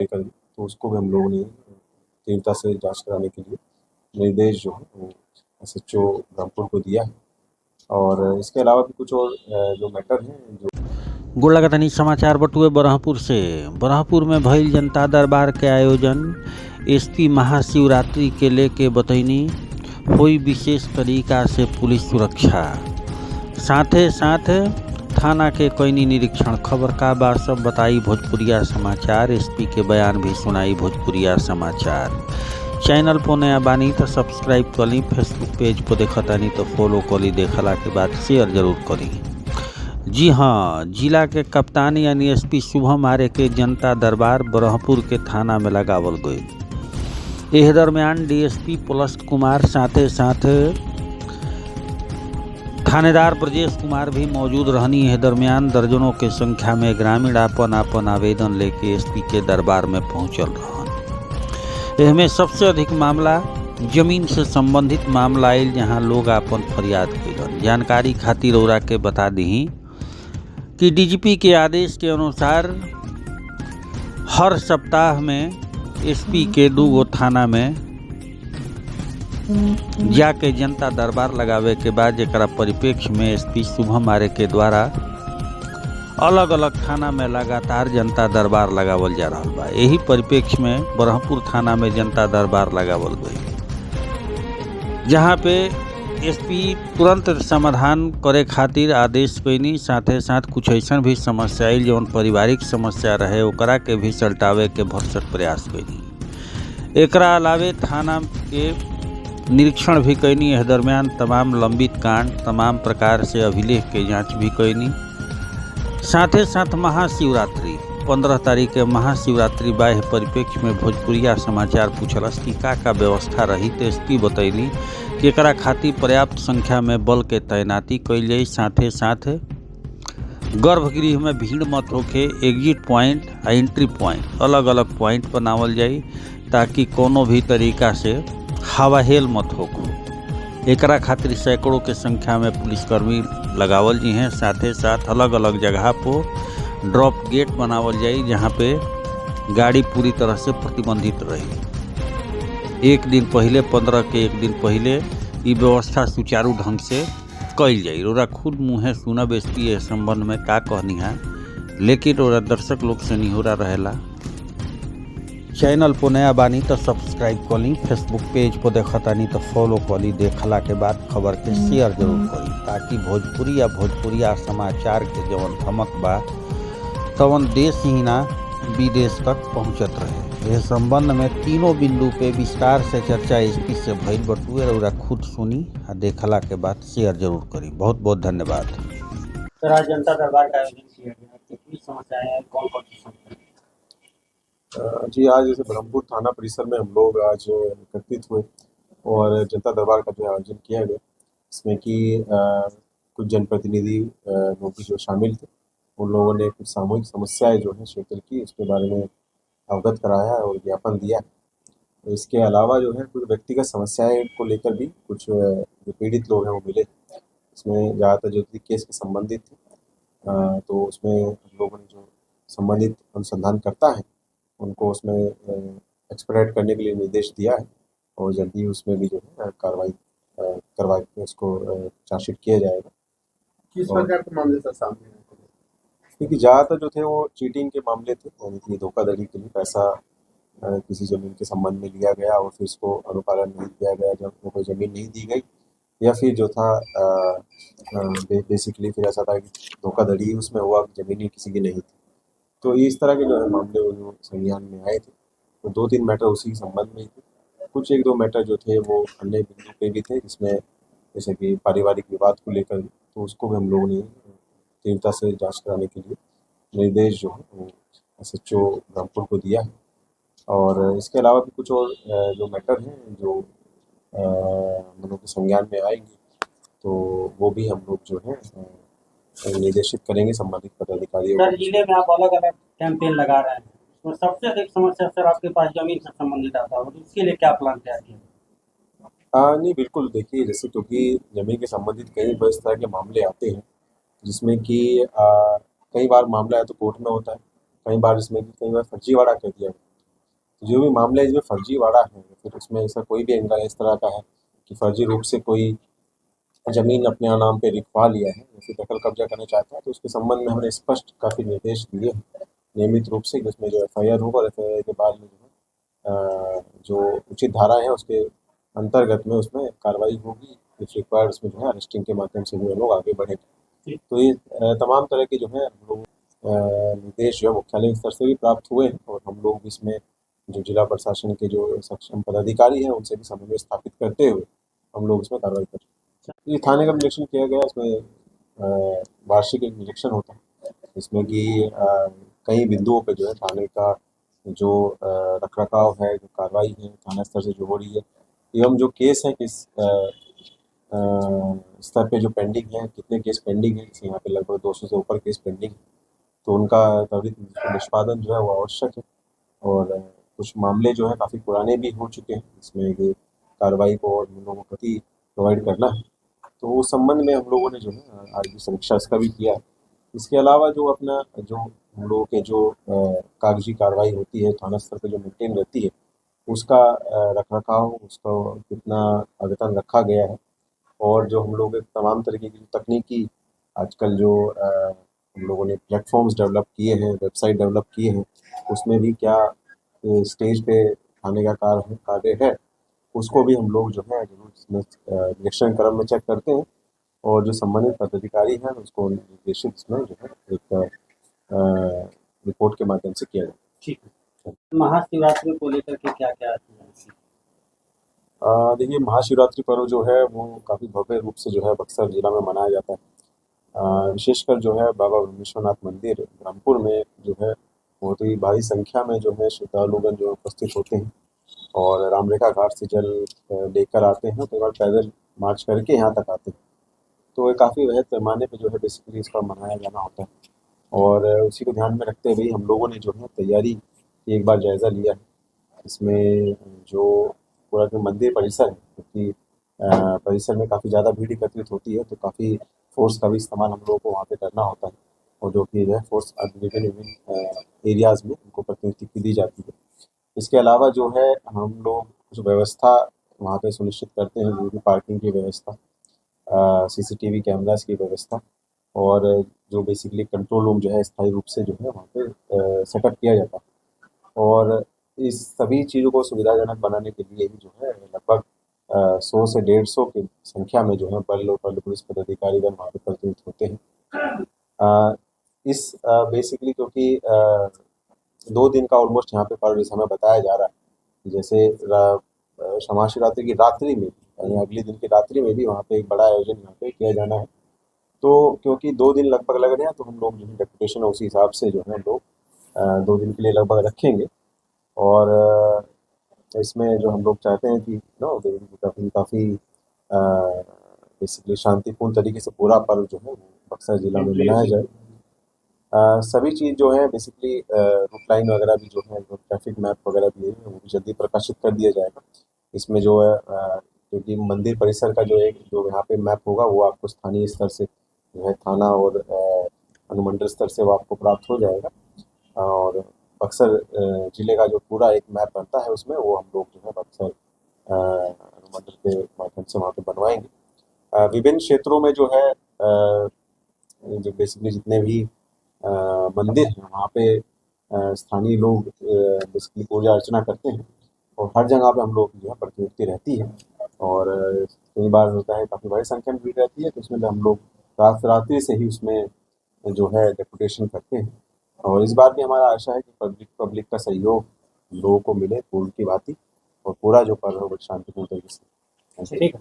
लेकर तो उसको भी हम लोगों ने तीव्रता से जांच कराने के लिए निर्देश जो है वो एसएचओ ब्रह्मपुर को दिया है। और इसके अलावा भी कुछ और जो मैटर हैं जो गोड़ लगतनी समाचार बटुए बरहपुर से। बरहपुर में भइल जनता दरबार के आयोजन एसपी महाशिवरात्रि के लेके बतैनी हुई विशेष तरीका से पुलिस सुरक्षा, साथे साथ थाना के कैनी निरीक्षण। खबर का बार सब बताई भोजपुरिया समाचार, एसपी के बयान भी सुनाई भोजपुरिया समाचार। चैनल पर नया बानी तो सब्सक्राइब करी, फेसबुक पेज पर देखतानी तो फॉलो करी, देखला के बाद शेयर जरूर करी। जी हाँ, जिला के कप्तान यानी एसपी शुभम आर्य के जनता दरबार बरहपुर के थाना में लगावल गई। एह दरमियान डीएसपी पुलस्त कुमार साथे साथ थानेदार ब्रजेश कुमार भी मौजूद रहनी। एह दरमियान दर्जनों के संख्या में ग्रामीण आपन आवेदन लेके एसपी के दरबार में पहुंचल रहन। एहमे सबसे अधिक मामला जमीन से संबंधित मामला आयल, जहां लोग आपन फरियाद कैलन। जानकारी खातिर औरा के बता दी कि डीजीपी के आदेश के अनुसार हर सप्ताह में एसपी के 2 थाना में जाके जनता दरबार लगावे के बाद एकरा परिप्रेक्ष्य में एसपी शुभम आर्य के द्वारा अलग अलग थाना में लगातार जनता दरबार लगावल जा रहा बा। यही परिप्रेक्ष्य में बरहपुर थाना में जनता दरबार लगावल गई, जहाँ पे एसपी तुरंत समाधान करे खातिर आदेश कैनी। साथे साथ कुछ ऐसा भी समस्या आई जौन पारिवारिक समस्या रहे ओकरा के भी सल्टावे के भरसक प्रयास कैनी। एकरा अलावे थाना के निरीक्षण भी कैनी। एह दरमियान तमाम लंबित कांड, तमाम प्रकार से अभिलेख के जांच भी कैनी। साथे साथ महाशिवरात्रि 15 तारीख के महाशिवरात्रि बाह्य परिप्रेक्ष्य में भोजपुरिया समाचार पूछलस कि का व्यवस्था रही, तो एसपी बतैली कि एकरा खातिर पर्याप्त संख्या में बल के तैनाती कैल जाई। साथे साथ गर्भगृह में भीड़ मत होके एग्जिट पॉइंट आ एंट्री पॉइंट अलग अलग पॉइंट बनावल जाई, ताकि कोनो भी तरीका से हवाहेल मत होको। एकरा खातिर सैकड़ों के संख्या में पुलिसकर्मी लगावल जी हैं। साथे साथ अलग अलग जगह पर ड्रॉप गेट बनावल जाई, जहाँ पे गाड़ी पूरी तरह से प्रतिबंधित रही। एक दिन पहले 15 के एक दिन पहले ये व्यवस्था सुचारू ढंग से कैल जाई। ओरा खुद मुँहे सुनब एसपी इस संबंध में का कहनी है, लेकिन ओरा दर्शक लोग से निहोरा रहेला चैनल पर नया बानी तो सब्सक्राइब करी, फेसबुक पेज पर देखतानी तो फॉलो करी, देखला के बाद खबर के शेयर जरूर करी, ताकि भोजपुरिया समाचार के जवन धमक बा तवन देश ही ना विदेश तक पहुंचत रहे। इस संबंध में तीनों बिंदु पे विस्तार से चर्चा एसपी से भइल बटुए, और खुद सुनी आ देखला के बाद शेयर जरूर करी। बहुत बहुत धन्यवाद। सर, आज जनता दरबार का आयोजन किया गया, कितनी समस्याएं हैं, कौन कौन सी समस्याएं? जी, आज जैसे ब्रह्मपुर थाना परिसर में हम लोग आज एकत्रित हुए और जनता दरबार का जो आयोजन किया गया, इसमें कि कुछ जनप्रतिनिधि लोग भी जो शामिल थे, उन लोगों ने कुछ सामूहिक समस्याएं जो है क्षेत्र की उसके बारे में अवगत कराया और ज्ञापन दिया है। इसके अलावा जो है कुछ व्यक्तिगत समस्याएं को लेकर भी कुछ जो पीड़ित लोग हैं वो मिले। इसमें ज़्यादातर जो केस के संबंधित थे, तो उसमें हम लोगों ने जो संबंधित अनुसंधानकर्ता है उनको उसमें एक्सपेडाइट करने के लिए निर्देश दिया है, और जल्दी उसमें भी जो है कार्रवाई करवा के उसको चार्जशीट किया जाएगा। किस प्रकार के मामले सर सामने आए? क्योंकि ज़्यादातर जो थे वो चीटिंग के मामले थे, यानी कि धोखाधड़ी के लिए पैसा किसी ज़मीन के संबंध में लिया गया और फिर उसको अनुपालन नहीं किया गया, जब वो कोई ज़मीन नहीं दी गई, या फिर जो था बेसिकली फिर ऐसा था कि धोखाधड़ी उसमें हुआ, ज़मीन ही किसी की नहीं थी। तो इस तरह के जो है मामले वो जो संज्ञान में आए थे, तो 2-3 मैटर उसी संबंध में ही थे। कुछ 1-2 मैटर जो थे वो अन्य बिंदु पे भी थे, जिसमें जैसे कि पारिवारिक विवाद को लेकर, तो उसको भी हम लोगों ने तीव्रता से जांच कराने के लिए निर्देश जो है वो एसएचओ ब्रह्मपुर को दिया है। और इसके अलावा भी कुछ और जो मैटर हैं जो हम लोगों के संज्ञान में आएंगे, तो वो भी हम लोग जो है निर्देशित करेंगे संबंधित पदाधिकारियों सर, जिले में आप अलग अलग कैंपेन लगा रहे हैं, तो सबसे अधिक समस्या सर आपके पास जमीन से संबंधित आता है, तो उसके लिए क्या प्लान तैयार किया? नहीं, बिल्कुल देखिए, जैसे क्योंकि ज़मीन के संबंधित कई बार इस तरह के मामले आते हैं, जिसमें कि कई बार मामला है तो कोर्ट में होता है, कई बार इसमें कि कई बार फर्जीवाड़ा कर दिया जो भी मामला इसमें फर्जीवाड़ा है, फिर उसमें ऐसा कोई भी एंगल इस तरह का है कि फर्जी रूप से कोई ज़मीन अपने नाम पे लिखवा लिया है या फिर दखल कब्जा करना चाहता है, तो उसके संबंध में हमने स्पष्ट काफ़ी निर्देश दिए हैं नियमित रूप से कि उसमें जो एफआईआर होगा और एफआईआर के बाद में जो है जो उचित धारा है उसके अंतर्गत में उसमें कार्रवाई होगी। इफ रिक्वायर्ड उसमें जो है अरेस्टिंग के माध्यम से जो है लोग आगे बढ़ेंगे। तो ये तमाम तरह के जो है हम लोग निर्देश जो है मुख्यालय स्तर से भी प्राप्त हुए हैं और हम लोग इसमें जो जिला प्रशासन के जो सक्षम पदाधिकारी हैं उनसे भी समन्वय स्थापित करते हुए हम लोग इसमें कार्रवाई कर रहे हैं। ये थाने का निरीक्षण किया गया, इसमें वार्षिक एक निरीक्षण होता है इसमें कि कई बिंदुओं पे जो है थाने का जो रखरखाव है, जो कार्रवाई है थाना स्तर से जो हो रही है एवं जो केस है किस स्तर पे जो पेंडिंग है, कितने केस पेंडिंग है, जैसे यहाँ पे लगभग 200 से ऊपर केस पेंडिंग है, तो उनका त्वरित निष्पादन जो है वो आवश्यक है। और कुछ मामले जो है काफ़ी पुराने भी हो चुके हैं, इसमें ये कार्रवाई को और हम लोगों को गति प्रोवाइड करना है, तो उस संबंध में हम लोगों ने जो है आज भी समीक्षा इसका भी किया है। इसके अलावा जो अपना जो हम लोगों के जो कागजी कार्रवाई होती है थाना स्तर पे जो मेंटेन रहती है उसका रखरखाव, उसका कितना अद्यतन रखा गया है और जो हम लोग तमाम तरीके की तकनीकी आजकल जो हम लोगों ने प्लेटफॉर्म्स डेवलप किए हैं, वेबसाइट डेवलप किए हैं, उसमें भी क्या स्टेज पे थाने का कार्य है उसको भी हम लोग जो है ज़रूर इसमें निरीक्षण क्रम में चेक करते हैं और जो संबंधित पदाधिकारी हैं उसको निर्देशित इसमें जो है एक रिपोर्ट के माध्यम से किया जाए। ठीक है। महाशिवरात्रि को लेकर के क्या क्या देखिए महाशिवरात्रि पर्व जो है वो काफ़ी भव्य रूप से जो है बक्सर ज़िला में मनाया जाता है। विशेषकर जो है बाबा ब्रह्मेश्वरनाथ मंदिर ब्रह्मपुर में जो है बहुत ही भारी संख्या में जो है श्रद्धालुगण जो उपस्थित होते हैं और रामरेखा घाट से जल लेकर आते हैं, कई बार पैदल मार्च करके यहाँ तक आते हैं। तो ये काफ़ी वृहद पैमाने पे जो है बेसिकली इसका मनाया जाना होता है और उसी को ध्यान में रखते हुए हम लोगों ने जो है तैयारी की एक बार जायज़ा लिया है। इसमें जो पूरा जो मंदिर परिसर है क्योंकि परिसर में काफ़ी ज़्यादा भीड़ एकत्रित होती है, तो काफ़ी फ़ोर्स का भी इस्तेमाल हम लोगों को वहाँ पे करना होता है और जो कि जो है फ़ोर्स विभिन्न एरियाज़ में उनको प्रतिनियुक्ति दी जाती है। इसके अलावा जो है हम लोग जो व्यवस्था वहाँ पे सुनिश्चित करते हैं, जो भी पार्किंग की व्यवस्था, सीसीटीवी कैमरास की व्यवस्था और जो बेसिकली कंट्रोल रूम जो है स्थायी रूप से जो है वहाँ पे सेटअप किया जाता है और इस सभी चीज़ों को सुविधाजनक बनाने के लिए ही जो है लगभग 100 से 150 की संख्या में जो है बल और बल पुलिस पदाधिकारीगण वहाँ पे प्रतिनिधित्व होते हैं। इस बेसिकली क्योंकि 2 दिन का ऑलमोस्ट यहाँ पे पर्व जैसे हमें बताया जा रहा है, जैसे महाशिवरात्रि की रात्रि में यानी अगले दिन की रात्रि में भी वहाँ पे एक बड़ा आयोजन यहाँ पे किया जाना है। तो क्योंकि 2 दिन लगभग लग रहे हैं तो हम लोग जो है डेपुटेशन उसी हिसाब से जो है हम लोग 2 दिन के लिए लगभग रखेंगे और इसमें जो हम लोग चाहते हैं कि काफ़ी बेसिकली शांतिपूर्ण तरीके से पूरा पर्व जो है वो बक्सर ज़िला में मनाया जाए। सभी चीज़ जो है बेसिकली रूट लाइन वगैरह भी जो है, जो ट्रैफिक मैप वगैरह भी है वो भी जल्दी प्रकाशित कर दिया जाएगा। इसमें जो है क्योंकि मंदिर परिसर का जो यहाँ पे मैप होगा वो आपको स्थानीय स्तर से जो है थाना और अनुमंडल स्तर से वो आपको प्राप्त हो जाएगा और बक्सर ज़िले का जो पूरा एक मैप बनता है उसमें वो हम लोग जो है बक्सर अनुमंडल के माध्यम से वहाँ पे बनवाएंगे। विभिन्न क्षेत्रों में जो है जो बेसिकली जितने भी मंदिर हैं वहाँ पे स्थानीय लोग बेसिकली पूजा अर्चना करते हैं और हर जगह पे हम लोग जो है प्रतिनियुक्ति रहती है और कई बार होता है काफ़ी बड़ी संख्या में भीड़ रहती है, तो उसमें हम लोग रात्रि से ही उसमें जो है डेपुटेशन करते हैं और इस बार भी हमारा आशा है कि पब्लिक का सहयोग लोगों को मिले फूल की भांति और पूरा जो पर्व है वो शांतिपूर्ण तरीके से। ठीक है।